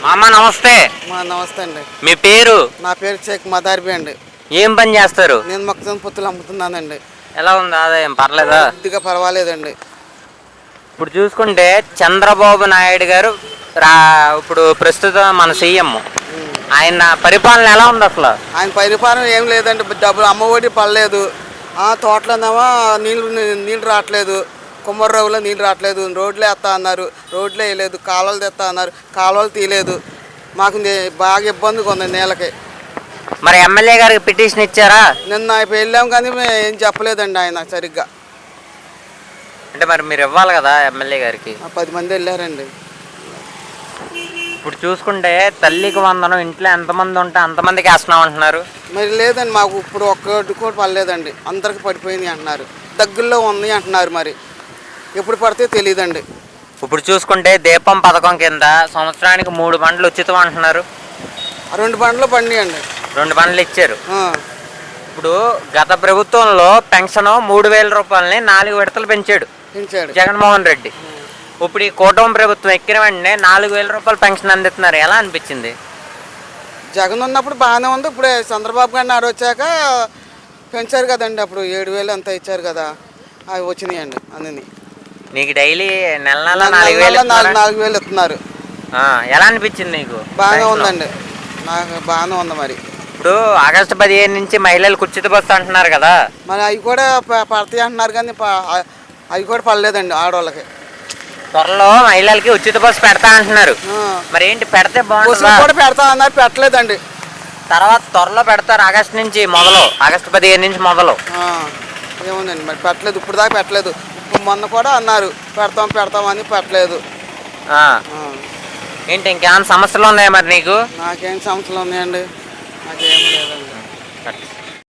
మామ నమస్తే. నమస్తే అండి. మీ పేరు? నా పేరు షేక్ మదార్బి అండి. ఏం పని చేస్తారు? నేను మొక్కజొన్న పొత్తులు అమ్ముతున్నానండి. ఎలా ఉంది ఆదాయం? పర్లేదా? కొద్దిగా పర్వాలేదండి. ఇప్పుడు చూసుకుంటే చంద్రబాబు నాయుడు గారు ఇప్పుడు ప్రస్తుతం మన సీఎం, ఆయన పరిపాలన ఎలా ఉంది అసలు? ఆయన పరిపాలన ఏం లేదండి. డబ్బులు అమ్మఒడి పడలేదు. తోటలోనేమో నీళ్ళు రావట్లేదు. కుమ్మర్రావులో నీళ్ళు రావట్లేదు. రోడ్లు వేస్తా అన్నారు, రోడ్లే వేయలేదు. కాలువలు తెస్తా అన్నారు, కాలువలు తీయలేదు. మాకు బాగా ఇబ్బందిగా ఉంది నీళ్ళకి. మరి ఎమ్మెల్యే గారికి పిటిషన్ ఇచ్చారా? నిన్న వెళ్ళాం కానీ ఏం చెప్పలేదండి ఆయన సరిగ్గా. అంటే మరి మీరు ఇవ్వాలి కదా ఎమ్మెల్యే గారికి. 10 మంది వెళ్ళారండి. ఇప్పుడు చూసుకుంటే తల్లికి వందనం ఇంట్లో ఎంతమంది ఉంటే అంతమందికి వేస్తున్నాం అంటున్నారు. మరి లేదండి, మాకు ఇప్పుడు ఒక్కటి కూడా పడలేదండి. అందరికి పడిపోయింది అంటున్నారు. దగ్గరలో ఉంది అంటున్నారు. మరి ఎప్పుడు పడితే తెలియదండి. ఇప్పుడు చూసుకుంటే దీపం పథకం కింద సంవత్సరానికి 3 బండ్లు ఉచితం అంటున్నారు. 2 బండ్లు పండియండి. 2 బండ్లు ఇచ్చారు. ఇప్పుడు గత ప్రభుత్వంలో పెన్షన్ 3,000 రూపాయలని 4 విడతలు పెంచాడు జగన్మోహన్ రెడ్డి. ఇప్పుడు ఈ కూటమి ప్రభుత్వం ఎక్కిన వెంటనే 4,000 రూపాయలు పెన్షన్ అందిస్తున్నారు. ఎలా అనిపించింది? జగన్ ఉన్నప్పుడు బాగానే ఉంది. ఇప్పుడు చంద్రబాబు గారిని వచ్చాక పెంచారు కదండి. అప్పుడు 7,000 అంతా ఇచ్చారు కదా, అవి వచ్చినాయండి అన్నీ. నీకు డైలీ నెల నెల 4,000 ఇస్తున్నారు. ఎలా అనిపించింది నీకు? బాగానే ఉందండి, నాకు బాగానే ఉంది. మరి ఇప్పుడు ఆగస్టు 15 నుంచి మహిళలకు ఉచిత బస్సు అంటున్నారు కదా, మరి అవి కూడా పడతాయి అంటున్నారు. కానీ అవి కూడా పడలేదండి ఆడవాళ్ళకి. త్వరలో మహిళలకి ఉచిత బస్సు పెడతా అంటున్నారు. మరి ఏంటి పెడితే బాగుంటుంది? కూడా పెడతా అన్నారు, పెట్టలేదండి. తర్వాత త్వరలో పెడతారు. ఆగస్టు నుంచి మొదలు, ఆగస్టు 15 నుంచి మొదలు. ఏముందండి మరి పెట్టలేదు, ఇప్పుడు దాకా పెట్టలేదు. మొన్న కూడా అన్నారు పెడతామని, పెట్టలేదు. ఏంటి ఇంకేమైనా సమస్యలు ఉన్నాయా మరి నీకు? నాకేం సమస్యలు ఉన్నాయండి? నాకేం లేదండి.